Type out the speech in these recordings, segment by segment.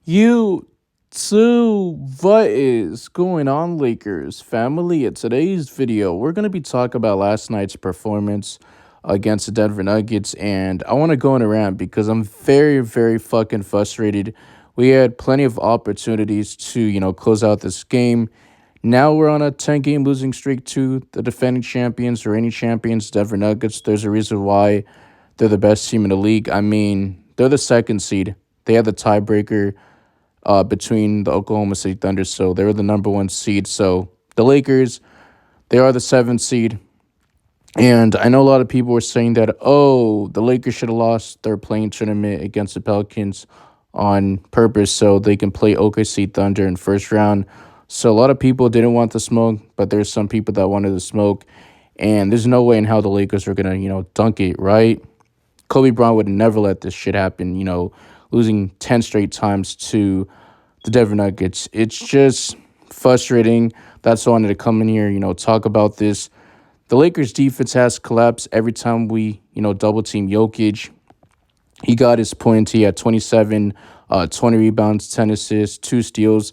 You too. What is going on, Lakers family? In today's video, we're going to be talking about last night's performance against the Denver Nuggets. And I want to go on a rant because I'm very, very fucking frustrated. We had plenty of opportunities to, close out this game. Now we're on a 10-game losing streak to the defending champions or any champions, Denver Nuggets. There's a reason why they're the best team in the league. I mean, they're the second seed. They had the tiebreaker between the Oklahoma City Thunder, so they were the number one seed. So the Lakers, they are the seventh seed. And I know a lot of people were saying that, oh, the Lakers should have lost their playing tournament against the Pelicans on purpose so they can play OKC Thunder in first round. So a lot of people didn't want the smoke, but there's some people that wanted the smoke. And there's no way in how the Lakers are going to, dunk it, right? Kobe Bryant would never let this shit happen, losing 10 straight times to the Denver Nuggets. It's just frustrating. That's why I wanted to come in here, talk about this. The Lakers defense has collapsed every time we, double team Jokic. He got his point. He had 27, 20 rebounds, 10 assists, 2 steals.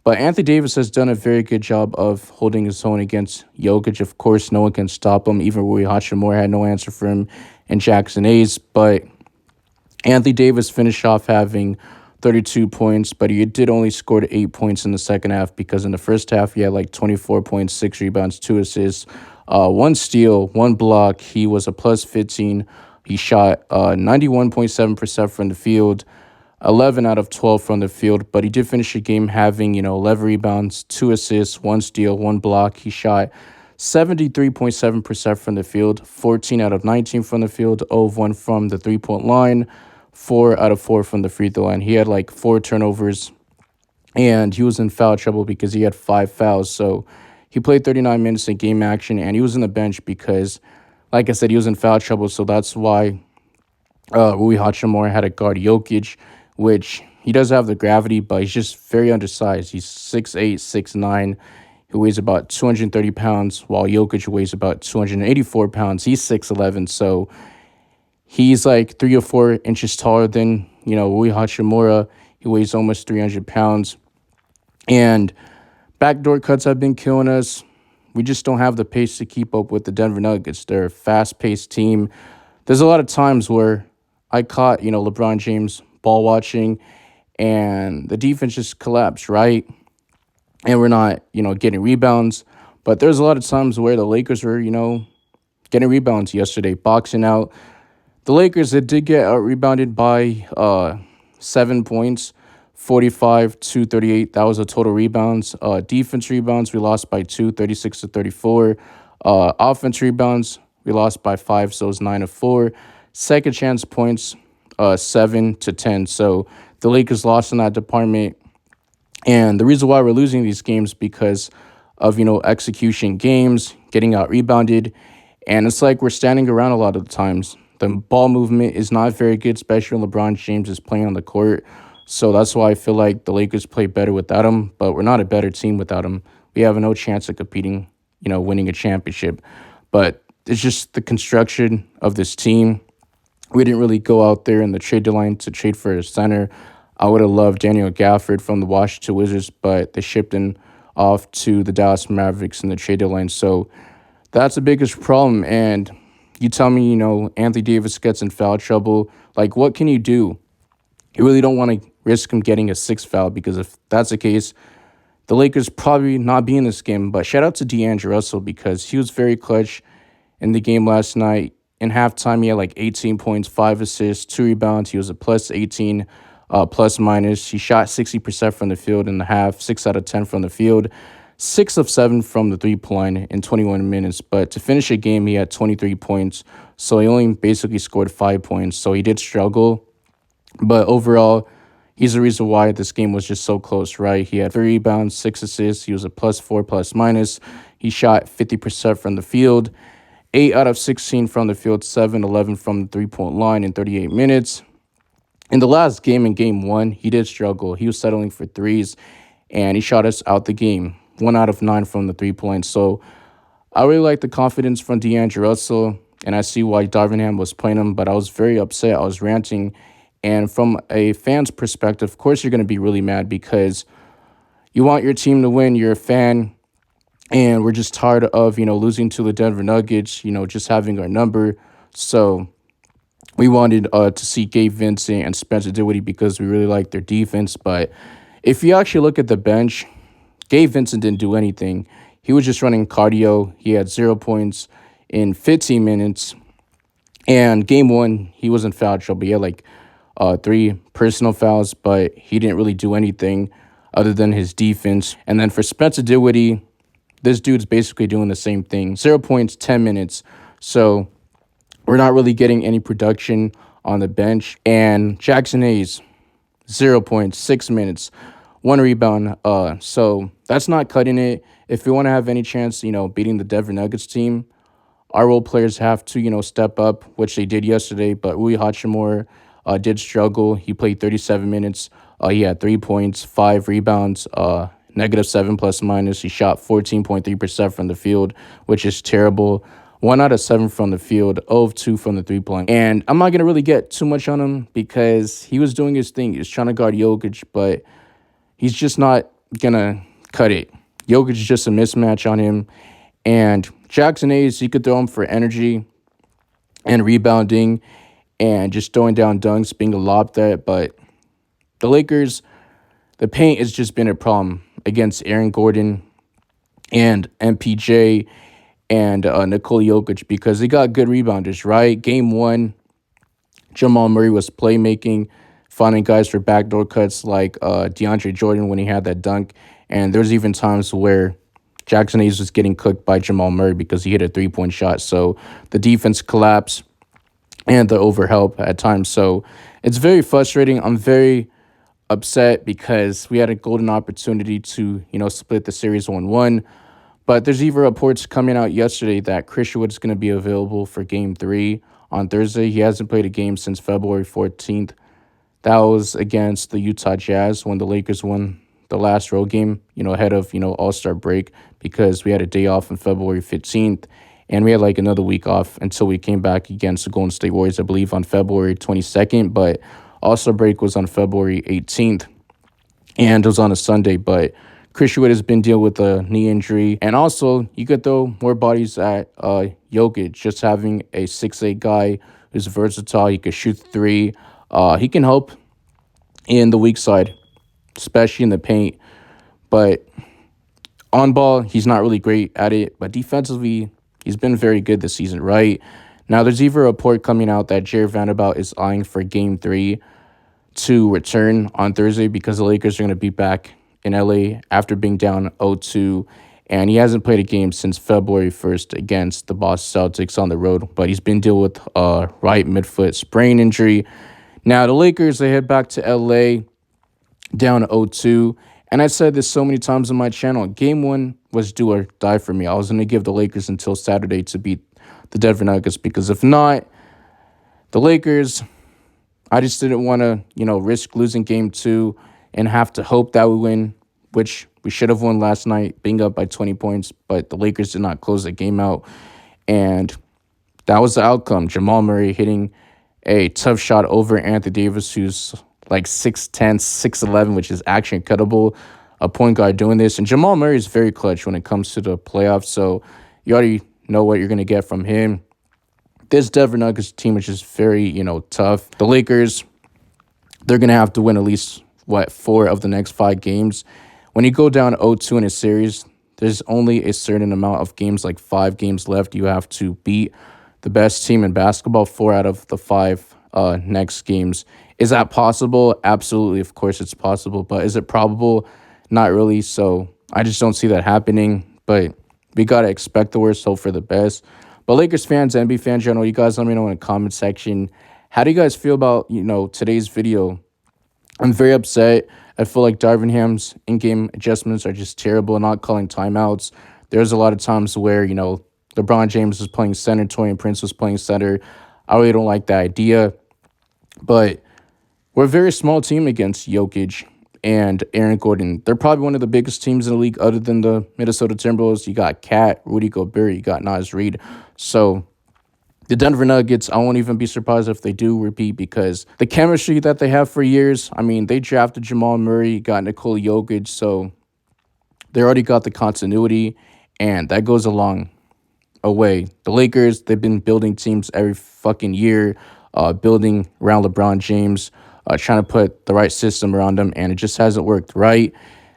But Anthony Davis has done a very good job of holding his own against Jokic. Of course, no one can stop him. Even Rui Hachimura had no answer for him and Jackson Hayes. But Anthony Davis finished off having 32 points, but he did only score 8 points in the second half because in the first half, he had like 24 points, 6 rebounds, 2 assists, 1 steal, 1 block. He was a plus 15. He shot 91.7% from the field, 11 out of 12 from the field, but he did finish the game having, 11 rebounds, 2 assists, 1 steal, 1 block. He shot 73.7% from the field, 14 out of 19 from the field, 0 of 1 from the three-point line, 4 out of 4 from the free throw line. He had like 4 turnovers, and he was in foul trouble because he had 5 fouls. So he played 39 minutes in game action, and he was on the bench because, like I said, he was in foul trouble. So that's why Rui Hachimura had to guard Jokic, which he does have the gravity, but he's just very undersized. He's 6'8", 6'9", who weighs about 230 pounds, while Jokic weighs about 284 pounds. He's 6'11", so he's like 3 or 4 inches taller than, Rui Hachimura. He weighs almost 300 pounds. And backdoor cuts have been killing us. We just don't have the pace to keep up with the Denver Nuggets. They're a fast-paced team. There's a lot of times where I caught, LeBron James ball watching, and the defense just collapsed, right? And we're not, getting rebounds. But there's a lot of times where the Lakers were, getting rebounds yesterday, boxing out. The Lakers, they did get rebounded by 7 points, 45 to 38. That was the total rebounds. Defense rebounds, we lost by 2, 36 to 34. Offense rebounds, we lost by 5, so it was 9 of 4. Second chance points, 7 to 10. So the Lakers lost in that department. And the reason why we're losing these games because of, execution games, getting out rebounded. And it's like we're standing around a lot of the times. The ball movement is not very good, especially when LeBron James is playing on the court. So that's why I feel like the Lakers play better without him, but we're not a better team without him. We have no chance of competing, winning a championship. But it's just the construction of this team. We didn't really go out there in the trade deadline to trade for a center. I would have loved Daniel Gafford from the Washington Wizards, but they shipped him off to the Dallas Mavericks in the trade deadline. So that's the biggest problem. And you tell me, Anthony Davis gets in foul trouble. Like, what can you do? You really don't want to risk him getting a 6th foul because if that's the case, the Lakers probably not be in this game. But shout out to D'Angelo Russell because he was very clutch in the game last night. In halftime, he had like 18 points, 5 assists, 2 rebounds. He was a plus 18, plus minus. He shot 60% from the field in the half, 6 out of 10 from the field, 6 of 7 from the three-point line in 21 minutes. But to finish a game, he had 23 points. So he only basically scored 5 points. So he did struggle. But overall, he's the reason why this game was just so close, right? He had 3 rebounds, 6 assists. He was a plus 4, plus minus. He shot 50% from the field. 8 out of 16 from the field, 7-11 from the three-point line in 38 minutes. In the last game, in game 1, he did struggle. He was settling for threes, and he shot us out the game. 1 out of 9 from the three-point. So I really like the confidence from D'Angelo Russell, and I see why Darvin Ham was playing him, but I was very upset. I was ranting, And from a fan's perspective, of course, you're going to be really mad because you want your team to win. You're a fan, and we're just tired of, losing to the Denver Nuggets, just having our number. So we wanted to see Gabe Vincent and Spencer Dinwiddie because we really like their defense. But if you actually look at the bench, Gabe Vincent didn't do anything. He was just running cardio. He had 0 points in 15 minutes. And game one, he was in foul trouble. He had like 3 personal fouls, but he didn't really do anything other than his defense. And then for Spencer Dinwiddie, this dude's basically doing the same thing. 0 points, 10 minutes. So we're not really getting any production on the bench. And Jackson Hayes, 0 points, 6 minutes, 1 rebound. So that's not cutting it. If we want to have any chance, beating the Denver Nuggets team, our role players have to, step up, which they did yesterday. But Rui Hachimura did struggle. He played 37 minutes. He had 3 points, 5 rebounds, -7 plus minus. He shot 14.3% from the field, which is terrible. 1 out of 7 from the field, 0 of 2 from the 3-point. And I'm not going to really get too much on him because he was doing his thing. He was trying to guard Jokic, but he's just not going to cut it. Jokic is just a mismatch on him. And Jackson Hayes, you could throw him for energy and rebounding and just throwing down dunks, being a lob threat. But the Lakers, the paint has just been a problem against Aaron Gordon and MPJ and Nikola Jokic because they got good rebounders, right? Game one, Jamal Murray was playmaking, finding guys for backdoor cuts like DeAndre Jordan when he had that dunk. And there's even times where Jackson Hayes was getting cooked by Jamal Murray because he hit a 3-point shot. So the defense collapsed and the overhelp at times. So it's very frustrating. I'm very upset because we had a golden opportunity to, split the series 1-1. But there's even reports coming out yesterday that Christian Wood is going to be available for Game 3 on Thursday. He hasn't played a game since February 14th. That was against the Utah Jazz when the Lakers won the last road game, ahead of, All-Star break because we had a day off on February 15th. And we had like another week off until we came back against the Golden State Warriors, I believe, on February 22nd. But All-Star break was on February 18th. And it was on a Sunday, but Christian Wood has been dealing with a knee injury. And also, you could throw more bodies at Jokic, just having a 6'8" guy who's versatile. He could shoot 3. He can help in the weak side, especially in the paint. But on ball, he's not really great at it. But defensively, he's been very good this season, right? Now, there's even a report coming out that Jared Vanderbilt is eyeing for Game 3 to return on Thursday because the Lakers are going to be back in LA after being down 0-2, and he hasn't played a game since February 1st against the Boston Celtics on the road, but he's been dealing with a right midfoot sprain injury. Now, the Lakers, they head back to LA down 0-2, and I said this so many times on my channel, Game 1 was do or die for me. I was going to give the Lakers until Saturday to beat the Denver Nuggets because if not, the Lakers, I just didn't want to, risk losing Game 2 and have to hope that we win, which we should have won last night, being up by 20 points, but the Lakers did not close the game out. And that was the outcome. Jamal Murray hitting a tough shot over Anthony Davis, who's like 6'10", 6'11", which is actually incredible. A point guard doing this. And Jamal Murray is very clutch when it comes to the playoffs, so you already know what you're going to get from him. This Denver Nuggets team is just very, tough. The Lakers, they're going to have to win at least 4 of the next 5 games. When you go down 0-2 in a series, there's only a certain amount of games, like 5 games left. You have to beat the best team in basketball 4 out of the 5 next games. Is that possible? Absolutely. Of course it's possible. But is it probable? Not really. So I just don't see that happening. But we got to expect the worst, hope for the best. But Lakers fans, NBA fans, general, you guys let me know in the comment section. How do you guys feel about, today's video? I'm very upset. I feel like Darvin Ham's in-game adjustments are just terrible, not calling timeouts. There's a lot of times where, LeBron James was playing center, Taurean Prince was playing center. I really don't like that idea. But we're a very small team against Jokic and Aaron Gordon. They're probably one of the biggest teams in the league other than the Minnesota Timberwolves. You got Cat, Rudy Gobert, you got Naz Reid. So The Denver Nuggets, I won't even be surprised if they do repeat because the chemistry that they have for years, I mean, they drafted Jamal Murray, got Nikola Jokic, so they already got the continuity, and that goes a long way. The Lakers, they've been building teams every fucking year, building around LeBron James, trying to put the right system around them, and it just hasn't worked right.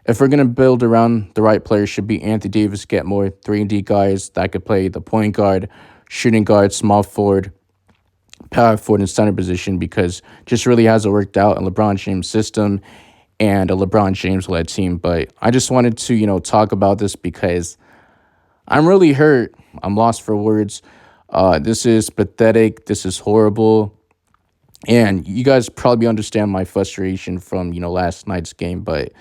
If we're gonna build around the right players, should be Anthony Davis, get more 3-and-D guys that could play the point guard, shooting guard, small forward, power forward, and center position because just really hasn't worked out in LeBron James' system and a LeBron James led team. But I just wanted to, talk about this because I'm really hurt. I'm lost for words. This is pathetic. This is horrible. And you guys probably understand my frustration from, last night's game, but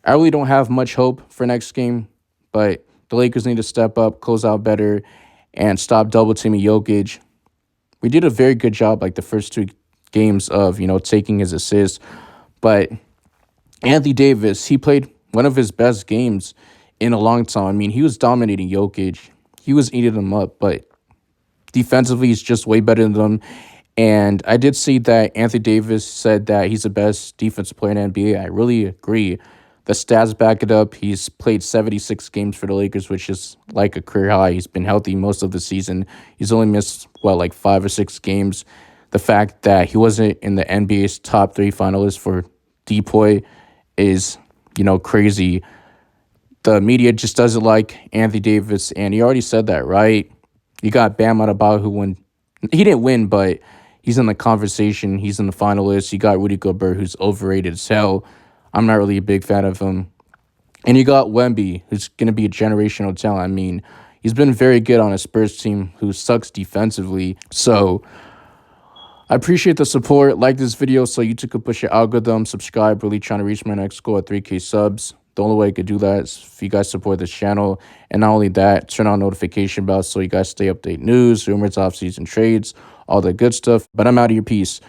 I really don't have much hope for next game. But the Lakers need to step up, close out better, and stop double teaming Jokic. We did a very good job like the first two games of, taking his assists. But Anthony Davis, he played one of his best games in a long time. I mean, he was dominating Jokic. He was eating them up, but defensively, he's just way better than them. And I did see that Anthony Davis said that he's the best defensive player in the NBA. I really agree. The stats back it up. He's played 76 games for the Lakers, which is like a career high. He's been healthy most of the season. He's only missed, like 5 or 6 games. The fact that he wasn't in the NBA's top 3 finalists for DPOY is, crazy. The media just doesn't like Anthony Davis, and he already said that, right? You got Bam Adebayo who won. He didn't win, but he's in the conversation. He's in the finalists. You got Rudy Gobert, who's overrated as hell. I'm not really a big fan of him. And you got Wemby, who's going to be a generational talent. I mean, he's been very good on a Spurs team who sucks defensively. So I appreciate the support. Like this video so YouTube could push your algorithm. Subscribe. Really trying to reach my next goal at 3K subs. The only way I could do that is if you guys support this channel. And not only that, turn on notification bells so you guys stay update news, rumors, off-season trades, all that good stuff. But I'm out of your piece.